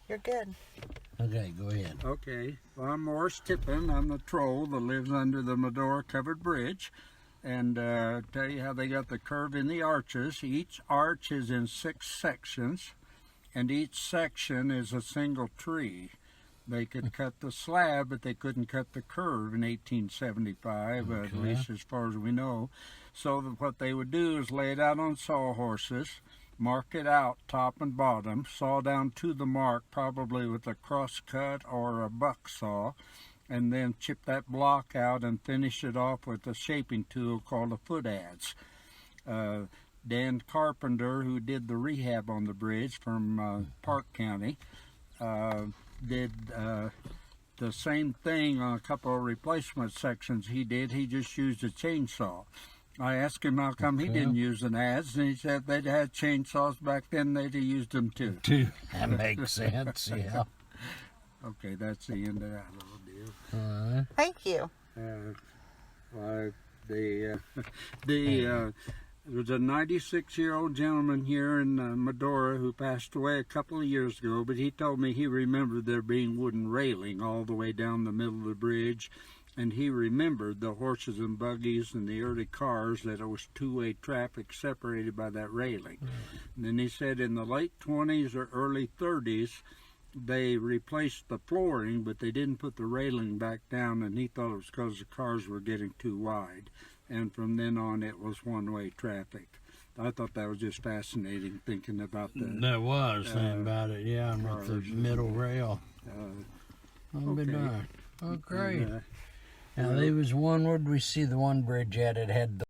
You're good. Okay, go ahead. Okay. Well, I'm Morris Tippin. I'm the troll that lives under the Medora Covered Bridge. And tell you how they got the curve in the arches. Each arch is in 6 sections, and each section is a single tree. They could cut the slab, but they couldn't cut the curve in 1875, at least as far as we know. So what they would do is lay it out on sawhorses, mark it out top and bottom, saw down to the mark, probably with a cross cut or a buck saw, and then chip that block out and finish it off with a shaping tool called a foot adze. Dan Carpenter, who did the rehab on the bridge from Park County, did the same thing on a couple of replacement sections he did. He just used a chainsaw. I asked him how come he didn't use an adze, and he said they'd had chainsaws back then, they'd have used them too. That makes sense, yeah. Okay, that's the end of that little deal. Thank you. There was a 96-year-old gentleman here in Medora who passed away a couple of years ago, but he told me he remembered there being wooden railing all the way down the middle of the bridge, and he remembered the horses and buggies and the early cars, that it was two-way traffic separated by that railing. And then he said in the late 20s or early 30s, they replaced the flooring, but they didn't put the railing back down, and he thought it was because the cars were getting too wide. And from then on, it was one-way traffic. I thought that was just fascinating, thinking about the... That was, thinking about it, yeah, and with the middle rail. Oh, be darned. Oh, great. Now, there was one, where did we see the one bridge at? It had the